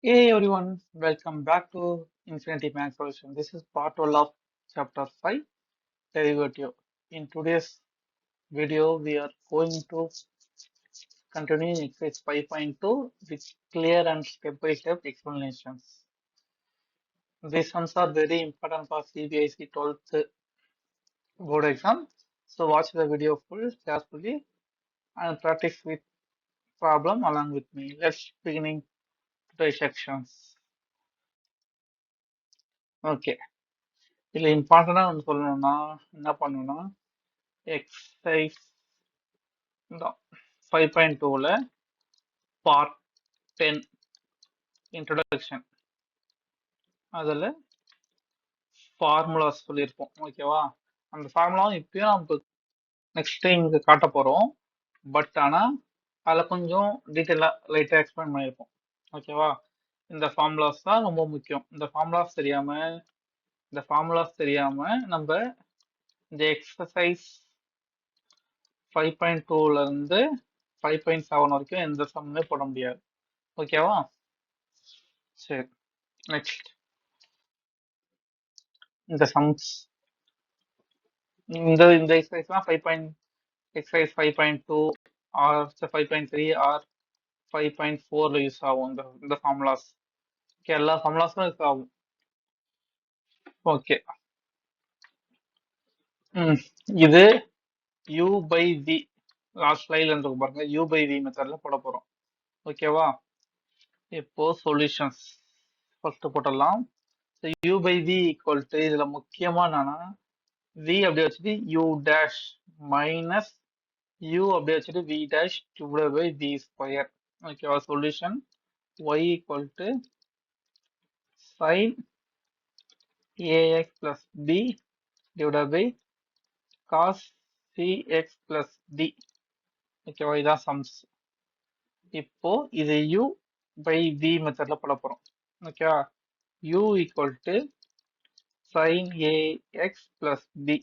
Hey everyone, welcome back to Infinity Math Solution. This is part 12 of chapter 5, derivative. In today's video, we are going to continue exercise 5.2 with clear and step-by-step explanations. These sums are very important for CBSE 12th board exam. So watch the video full carefully and practice with problem along with me. Let's beginning today's sections. Okay. இதுல இம்பார்ட்டண்டா வந்து சொல்லணும்னா என்ன பண்ணணும்னா exercise தான் 5.2ல part 10 introduction அதில் formulas சொல்லியிருப்போம். ஓகேவா? அந்த ஃபார்முலாவும் இப்பயும் நமக்கு நெக்ஸ்ட் இங்கே காட்ட போகிறோம். பட் ஆனால் அதில் கொஞ்சம் டீட்டெயிலாக லைட்டாக எக்ஸ்பிளைன் பண்ணியிருப்போம். ஓகேவா? இந்த ஃபார்முலாஸ் தான் ரொம்ப முக்கியம். இந்த ஃபார்முலாஸ் தெரியாமல் நம்ம இந்த எக்ஸசைஸ் 5.2ல இருந்து 5.7 வரைக்கும் எந்த சம்மே போட முடியாது. ஓகேவா? சரி, நெக்ஸ்ட் இந்த சம்ஸ் இந்த இந்த எக்ஸசைஸ்லாம் எக்ஸசைஸ் 5.2 ஆர் 5.3 ஆர் 5.4ல யூஸ் ஆகும். இந்த ஃபார்முலாஸ் எல்லா ஃபார்முலாஸும் யூஸ் ஆகும். ஓகே, இது u பை வி லாஸ்ட் ஸ்லைட்ல இருந்து பாருங்க, u பை வி மெத்தட்ல போட போறோம். ஓகேவா? இப்போ சொல்யூஷன்ஸ் ஃபர்ஸ்ட் போட்டுடலாம். u by v equal to இதுல முக்கியமா என்னன்னா v அப்படியே வச்சுட்டு u டேஷ் மைனஸ் u அப்படியே வச்சுட்டு v dash divide by v square. ஓகேவா? Solution y equal to sin ax plus b divided by cos cx plus d. ஓகேவா? இதான் சம்ஸ். இப்போ இது u பை v மெத்தட்ல போட போறோம். ஓகேவா? u equal to sin ax plus b.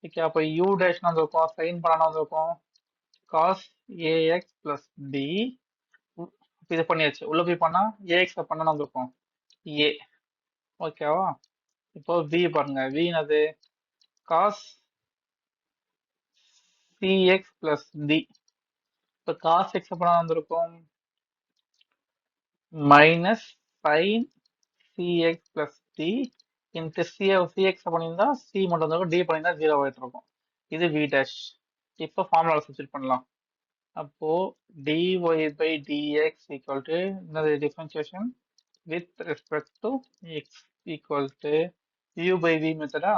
Okay, அப்போ u டேஷ் வந்திருக்கும், சைன் பண்ணா வந்திருக்கும் cos ax plus b. இது பண்ணியாச்சு. உள்ள போய் பண்ணா ax பண்ணா வந்திருக்கும் a. ஓகேவா? இப்போ v பாருங்க, v என்னது cos cx plus d. இப்போ cos x பண்ணா வந்திருக்கும் minus sin cx plus d into cx பண்ணியிருந்தா c மட்டும் வந்திருக்கும், d பண்ணியிருந்தா 0 ஆகிட்டு இருக்கும். இது v டேஷ். இப்போ ஃபார்முலா சப்ஸ்டிட் பண்ணலாம். அப்போ dy by dx equal to என்னது differentiation with respect to x equal to u by v மெத்தடா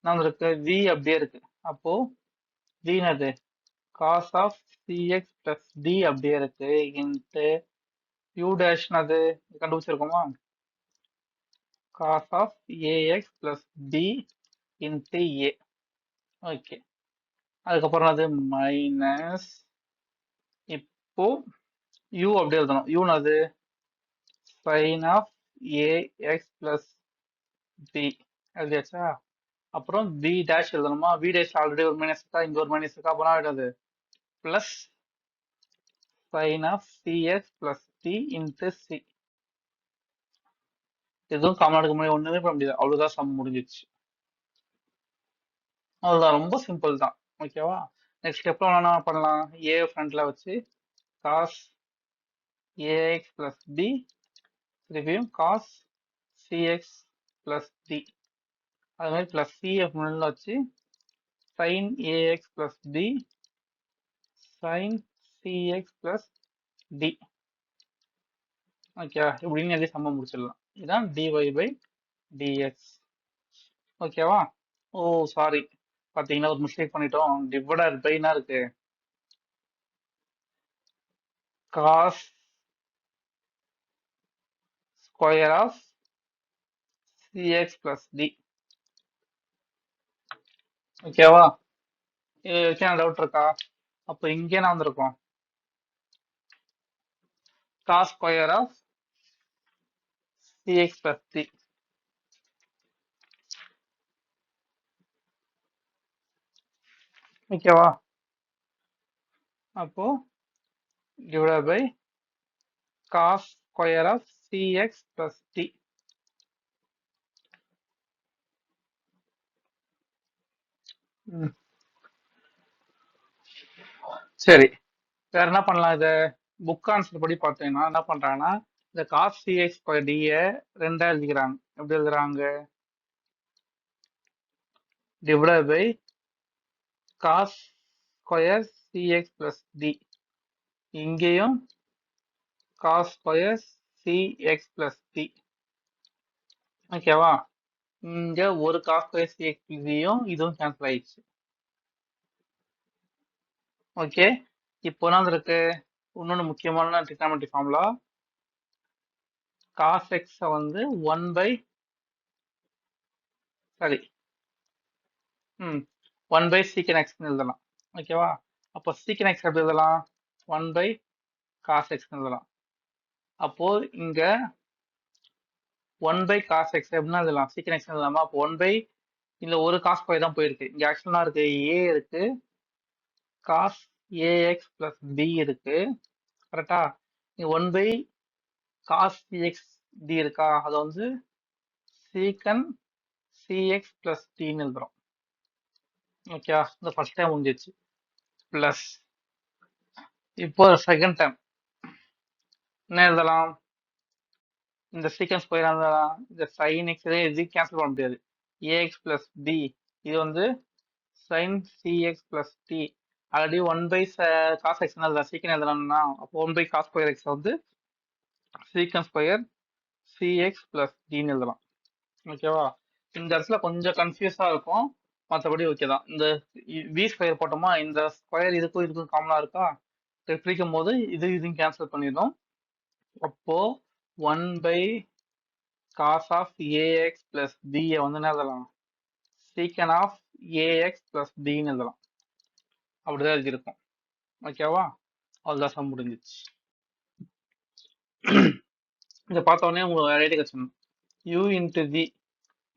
நம்மளுக்கு v அப்படியே இருக்கு. அப்போ v என்னது cos of cx plus d அப்படியே இருக்கு இன்ட்டு u dash என்னது கண்டுபிடிச்சிருக்கோமா cos of ax plus d into a. Okay, அதுக்கப்புறம் அது மைனஸ் இப்போ u அப்படியே எழுதணும். u என்னது sin of ax plus b எழுதியாச்சா? அப்புறம் v டேஷ் எழுதணுமா? v டேஷ் ஆல்ரெடி ஒரு மைனஸ் இருக்கா, இங்க ஒரு மைனஸ் இருக்கா, அப்போ ஆயிடாது plus sin of cx plus d into c. எதுவும் காமன் எடுக்க முடியாது, ஒண்ணுமே பண்ண முடியாது, அவ்வளவுதான் சம் முடிஞ்சிச்சு. அவ்வளவுதான், ரொம்ப சிம்பிள் தான். ஓகேவா? நெக்ஸ்ட் எப்போ வேணா பண்ணலாம், a ஃப்ரண்ட்ல வச்சு cos ax plus b திருப்பியும் cos cx plus d, அது மாதிரி பிளஸ் cf முன்னாடி வச்சு sin ax plus b sin cx plus d. ஓகேவா? இப்படின்னு எழுதி சம்ம முடிச்சிடலாம். இதுதான் dy by dx. ஓகேவா? ஓ சாரி, பாத்தீங்கன்னா ஒரு மிஸ்டேக் பண்ணிட்டோம். டிவைடட் பைனா இருக்கு, cos square of cx plus d. ஓகேவா? இது வச்சு டவுட் இருக்கா? அப்போ இங்கே நான் வந்திருக்கோம் cos square of cx plus d. ஓகேவா? அப்போ divide by cos square of cx plus d. சரி, வேற என்ன பண்ணலாம்? இதை புக் ஆன்சர் படி பார்த்தீங்கன்னா என்ன பண்றாங்கன்னா, இந்த காஸ் சிஎக்ஸ் ஸ்கொயர் டியை ரெண்டா எழுதிக்கிறாங்க. எப்படி எழுதுறாங்க? Divide by cos square c x plus d. இங்கேயும் cos square c x plus d. ஓகேவா? இங்க ஒரு காஸ் ஸ்கொயர் சிஎக்ஸ் டியும் இதுவும் கேன்சல் ஆயிடுச்சு. ஓகே, இப்போ என்ன இருக்கு? இன்னொன்று முக்கியமான ட்ரிகனாமெட்ரி ஃபார்முலா. காஸ் எக்ஸ் வந்து 1 பை சாரி 1 பை சீக்கன் எக்ஸ்னு எழுதலாம். ஓகேவா? அப்போ சீக்கன் எக்ஸ் எப்படி எழுதலாம்? 1 பை காஸ் எக்ஸ்னு எழுதலாம். அப்போ இங்க 1 பை காஸ் எக்ஸ் எப்படின்னா எழுதலாம்? சீக்கன் எக்ஸ் எழுதலாமா? அப்போ 1 பை இந்த ஒரு காஸ் ஸ்கொயர் தான் போயிருக்கு. இங்க ஆக்சுவலா இருக்கு ஏ இருக்கு, காஸ் ஏஎக்ஸ் பிளஸ் பி இருக்கு. கரெக்டா? இங்க 1 பை காஸ் சிஎக்ஸ் டி இருக்கா? அதை வந்து சீக்கன் சிஎக்ஸ் பிளஸ் டின்னு எழுதுறோம். ஓகே, இந்த ஃபர்ஸ்ட் டைம் முடிஞ்சிச்சு. பிளஸ் இப்போ செகண்ட் டைம் என்ன எழுதலாம்? இந்த சீக்கன் ஸ்கொயர் எழுதலாம். இந்த சைன் எக்ஸ் இது கேன்சல் பண்ண முடியாது. ஏஎக்ஸ் பிளஸ் டி இது வந்து sine c x plus d. Already 1 by cos x எழுதலாம். சீக்கன் எழுதலாம்னா அப்போ 1 பை காஸ் ஸ்கொயர் எக்ஸ் வந்து சீக்கன் ஸ்கொயர் சிஎக்ஸ் பிளஸ் டின்னு எழுதலாம். ஓகேவா? இந்த இடத்துல கொஞ்சம் கன்ஃபியூஸா இருக்கும், மற்றபடி ஓகே தான். இந்த வி ஸ்கொயர் போட்டோமா, இந்த ஸ்கொயர் இதுக்கும் இதுக்கும் காமனா இருக்கா? பிரிக்கும் போது இதையும் கேன்சல் பண்ணிடும். அப்போ 1 by cos of a x plus பியை வந்து என்ன எழுதலாம்? சீக்கன் ஆஃப் ஏஎக்ஸ் பிளஸ் டின்னு எழுதலாம். அப்படிதான் எழுதியிருக்கும். ஓகேவா? அவ்வளோதான் சம் முடிஞ்சிச்சு. இதை பார்த்த உடனே உங்களுக்கு ஐடியா கிடைச்சிடணும். யூ இன்ட்டு வி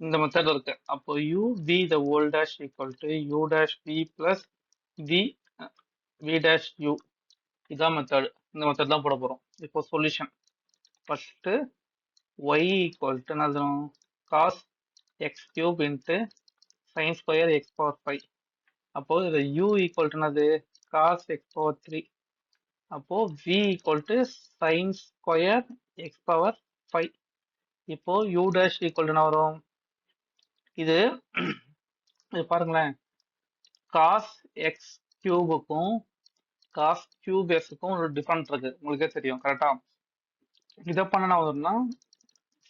இந்த மெத்தட் இருக்கு. அப்போ u v the whole dash equal to u dash v plus v v dash u. இதான் மெத்தட். இந்த மெத்தட் தான் போட போறோம். இப்போ solution first y equal to என்ன cos x cube into sine square x power 5. அப்போ இது யூ ஈக்குவல் டு என்னது? Cos x power 3. அப்போ v equal to sine square x power 5. இப்போ யூ டேஷ் ஈக்குவல் டு என்ன வரும்? இது பாருங்களேன், காஸ் எக்ஸ் கியூபுக்கும் காஸ் கியூப் எக்ஸுக்கும் ஒரு டிஃபரெண்ட் இருக்கு, உங்களுக்கே தெரியும். கரெக்டா? இதை பண்ண வரும்னா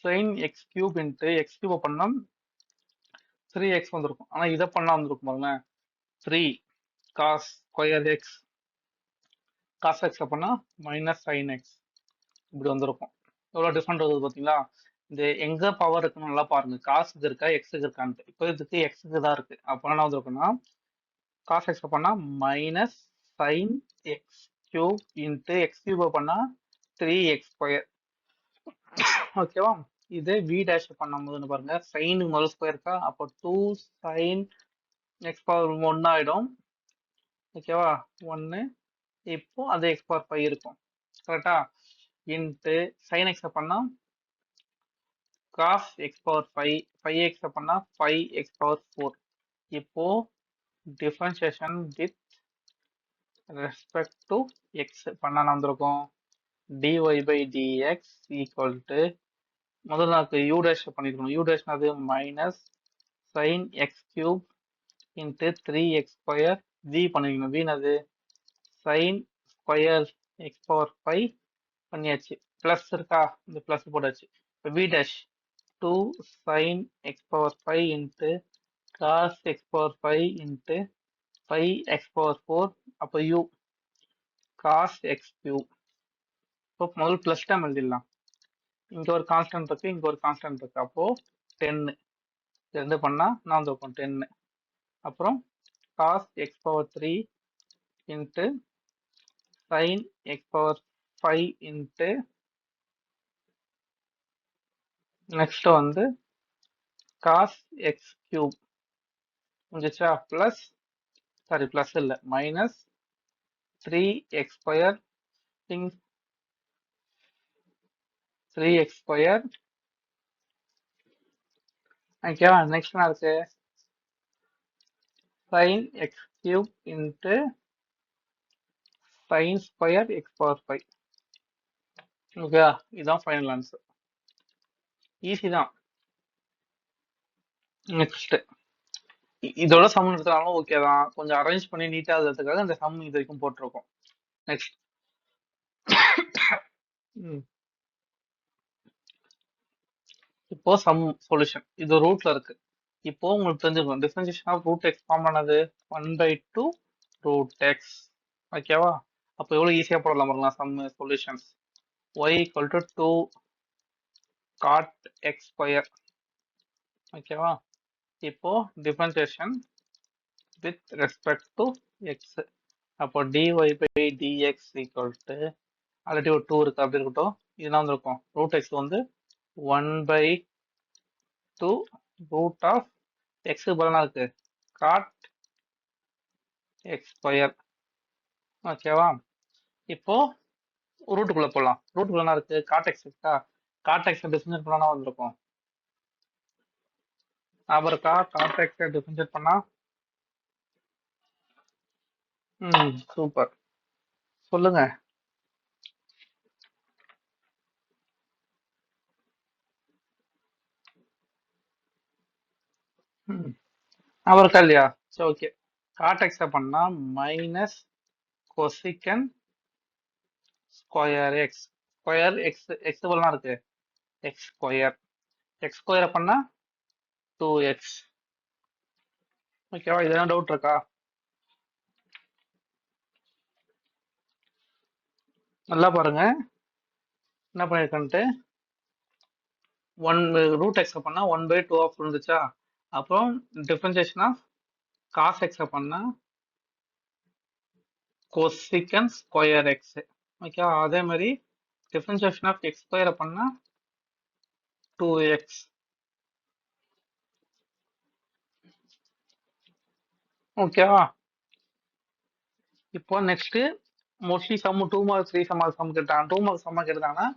sine x cube into x cube பண்ணா 3x வந்திருக்கும். ஆனா இதை பண்ணா வந்திருக்கும் பாருங்க 3 cos square x, cos x பண்ணா மைனஸ் சைன் எக்ஸ், இப்படி வந்திருக்கும். எவ்வளோ டிஃப்ரெண்ட் வருது பார்த்தீங்களா? இந்த எங்க பவர் இருக்குன்னு நல்லா பாருங்க. காசுக்கு இருக்கா எக்ஸுக்கு இருக்கான்ட்டு. இப்போ இதுக்கு எக்ஸுக்கு தான் இருக்கு. அப்போ என்ன வந்திருக்குன்னா காஸ் எக்ஸ் பண்ணா minus sine x cube into x cube பண்ணா 3x ஸ்கொயர். ஓகேவா? இதே வி டேஷ் பண்ணும்போதுன்னு பாருங்க, சைன் முதல் ஸ்கொயர் இருக்கா? அப்போ 2 சைன் எக்ஸ் பவர் 1 ஆயிடும். ஓகேவா? 1. இப்போ அது எக்ஸ் பவர் 5 இருக்கும். கரெக்டா? இன்ட்டு சைன் எக்ஸ் பண்ணா காஸ் எக்ஸ் பவர் 5, 5x பண்ணா 5x பவர் 4. இப்போ differentiation with respect to x பண்ணா வந்திருக்கும் dy by dx equal to முதல்ல நமக்கு யூ டேஷ் பண்ணிருக்கணும். யூ டேஷ் அது minus sine x cube into 3x square. V பண்ணிருக்கணும். வீணது சைன் ஸ்கொயர் எக்ஸ் பவர் 5 பண்ணியாச்சு. பிளஸ் இருக்கா? இந்த பிளஸ் போட்டாச்சு. இப்போ v dash 2 sin x power 5 into cos x power 5 into 5x power 4. அப்போ u cos x cube. இப்போ முதல் பிளஸ் டைம் எழுதிடலாம். இங்க ஒரு கான்ஸ்டன்ட் இருக்கு, இங்க ஒரு கான்ஸ்டன்ட் இருக்கு. அப்போ 10 ரெண்டு பண்ணா நான் இருக்கும் 10. அப்புறம் cos x power 3 into sin x power 5 into next வந்து cos x cube முடிஞ்சிச்சா? பிளஸ் சாரி பிளஸ் இல்லை minus 3x square 3x square. ஓகேவா? நெக்ஸ்ட் என்ன இருக்கு? sin x cube into sin square x power 5. ஓகேவா? இதுதான் ஃபைனல் ஆன்சர். ஈஸி தான். Next இதோட சம் எடுத்தாலும் ஓகே தான். கொஞ்சம் அரேஞ்ச் பண்ணி நீட்டா எழுதுறதுக்காக இந்த சம் இது வரைக்கும் போட்டிருக்கோம். நெக்ஸ்ட் இப்போ சம் சொல்யூஷன் இது ரூட்ல இருக்கு. இப்போ உங்களுக்கு தெரிஞ்சுக்கணும் differentiation of root x form ஆனது 1/2 ரூட் எக்ஸ். ஓகேவா? அப்போ எவ்வளவு ஈஸியா போடலாம் பாருங்களா some solutions. y equal to 2 cot x square. ஓகேவா? இப்போ differentiation with respect to x. அப்போ dy by dx equal to already ஒரு 2 இருக்கு அப்படி இருக்கட்டும். இதுனா வந்திருக்கும் ரூட் எக்ஸ் வந்து 1/2 ரூட் ஆஃப் எக்ஸுக்கு பதிலாக இருக்கு காட் எக்ஸ் ஸ்கொயர். ஓகேவா? இப்போ ரூட்டுக்குள்ள போடலாம். ரூட்டுக்குள்ள என்ன இருக்கு? காட் எக்ஸ் இருக்கா? காட் எக்ஸ் டிஃபரன்ஷியேட் பண்ணா வந்திருக்கும். அப்புறம் இருக்கா? காட் எக்ஸ் டிஃபரன்ஷியேட் பண்ணா சூப்பர். சொல்லுங்க. அப்புறம் இருக்கா இல்லையா? சரி ஓகே. காட் எக்ஸ் பண்ணா minus cosec square x. Square x x பதிலாக இருக்கு எக்ஸ் ஸ்கொயர். எக்ஸ் ஸ்கொயரை பண்ணா 2x. ஓகேவா? இதெல்லாம் டவுட் இருக்கா? நல்லா பாருங்க என்ன பண்ணிருக்கேன்ட்டு. ரூட் எக்ஸ் பண்ணா 1/2 ஆஃப் இருந்துச்சா? அப்புறம் டிஃபரன்சியேஷன் ஆஃப் காஸ் எக்ஸ் பண்ணா கொசிகன் ஸ்கொயர் எக்ஸ். ஓகேவா? அதே மாதிரி டிஃபரன்சியேஷன் ஆஃப் எக்ஸ் ஸ்கொயரை பண்ணா 2x. ஓகேவா? இப்போ next mostly some 2 mark 3 some கேட்டாங்க. 2 மார்க் சம் கேட்டாங்கன்னா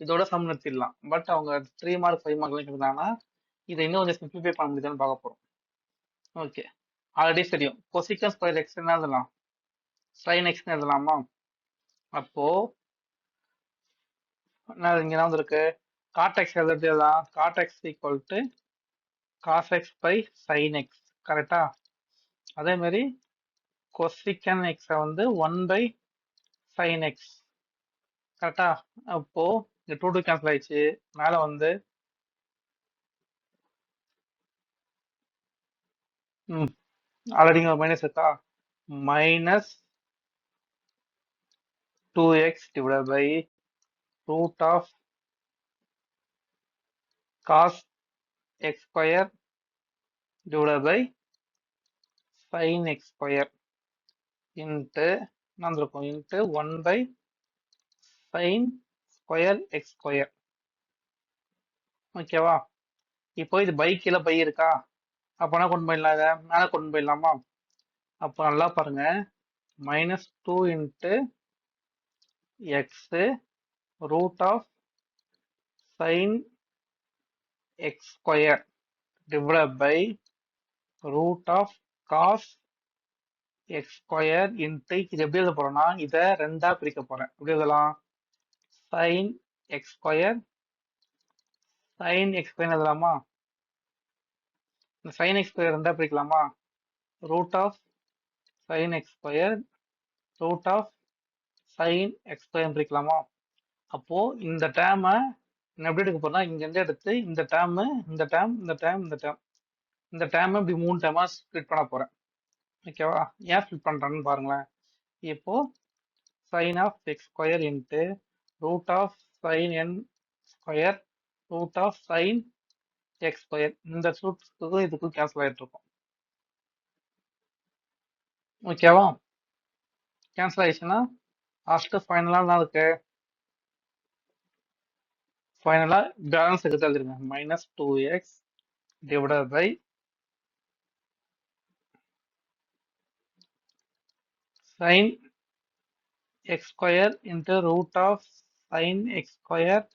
இதோட சம் நிறுத்திடலாம். பட் அவங்க 3 மார்க் 5 மார்க் கேட்டாங்கன்னா இதை இன்னும் கொஞ்சம் சிம்பிளிஃபை பண்ண முடியுதான்னு பார்க்க போறோம். ஓகே. ஆல்ரெடி தெரியும் கொசிகன் ஸ்கொயர் எக்ஸ் என்ன எழுதலாம்? sin x எழுதலாமா? அப்போ என்ன இங்க என்ன வந்திருக்கு? cot x எழுதுறதுதான் cot x equal to cos x by sin x. கரெக்டா? அதே மாதிரி கொசிகன் x வந்து 1/sin x. கரெக்டா? அப்போ இந்த 2 2 கேன்சல் ஆயிடுச்சு. மேல வந்து ஆல்ரெடி மைனஸ் இருக்கா? Minus 2x divide by root of cos x square divide by sin x square into நடந்திருக்கும் into 1/sin square x square. ஓகேவா? இப்போ இது பை கீழே பை இருக்கா? அப்போனா கொண்டு போயிடலாம். இதை மேலே கொண்டு போயிடலாமா? அப்போ நல்லா பாருங்க -2 into x root of sin x square divide by root of cos x square into இது எப்படி எழுத போறோம்னா இதை ரெண்டா பிரிக்க போறேன். எப்படி எழுதலாம்? sin x square sin x square எழுதலாமா? இந்த sin x ஸ்கொயர் ரெண்டா பிரிக்கலாமா? Root of sin x square root of sin x square பிரிக்கலாமா? அப்போ இந்த டேர்மை எப்படி எடுக்க போறேன்னா இங்க இருந்து எடுத்து இந்த டேர்ம் இந்த டேர்ம் இந்த டேர்ம் இந்த டேர்ம் இந்த டேர்ம் இப்படி 3 டேர்மா ஸ்ப்ளிட் பண்ண போறேன். ஓகேவா? ஏன் ஸ்ப்ளிட் பண்றேன்னு பாருங்களேன். இப்போ sin of x square into root of sin n square root of sin x square இந்த ரூட்ஸுக்கும் இதுக்கும் கேன்சல் ஆயிட்டு இருக்கும். ஓகேவா? கேன்சல் ஆயிடுச்சுன்னா லாஸ்ட் ஃபைனலா என்ன இருக்கு? ஃபைனலா பேலன்ஸ் எடுத்து எழுதிருங்க -2x divided by sin x square into root of sin x square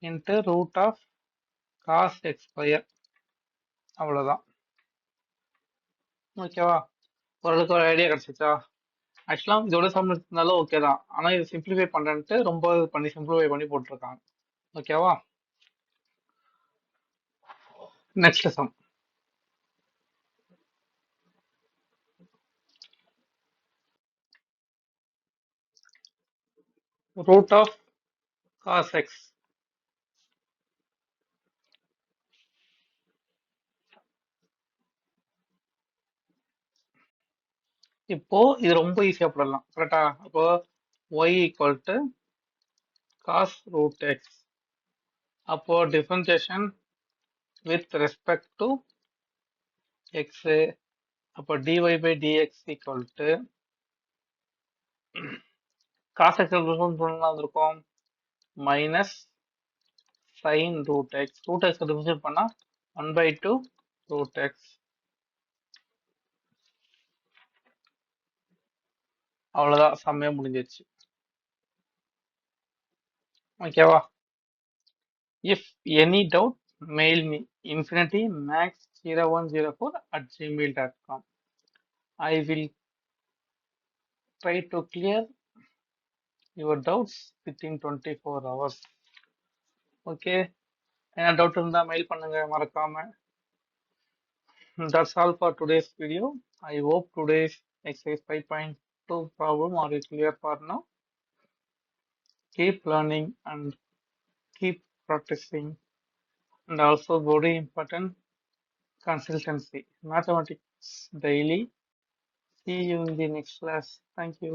into root of cos x square. அவ்வளவுதான். ஓகேவா? ஓரளவுக்கு ஒரு ஐடியா கிடைச்சிச்சா? ஆக்சுவலா இதோட சம் இருந்தாலும் ஓகே தான். ஆனா இது சிம்பிளிஃபை பண்றேன்ட்டு ரொம்ப இது பண்ணி சிம்பிளிஃபை பண்ணி போட்டிருக்காங்க. ஓகேவா? Next sum. Root of cos x. இப்போ இது ரொம்ப ஈஸியா போடலாம். கரெக்டா? அப்போ y equal to cos root x. அப்போ differentiation with respect to x. அப்போ dy by dx equal to cos x வந்திருக்கும் minus sine root x. Root x differentiate பண்ணா 1/2 ரூட் எக்ஸ். அவ்வளவுதான், சமயம் முடிஞ்சிச்சு. ஓகேவா? If any doubt mail me infinitymax0104@gmail.com. I will try to clear your doubts within 24 hours. Okay, என்ன doubt இருந்தா mail பண்ணுங்க மறக்காம. That's all for today's video. I hope today's exercise 5.2 problem are clear for now. Keep learning and keep practicing, and also very important, consistency. Mathematics daily. See you in the next class. Thank you.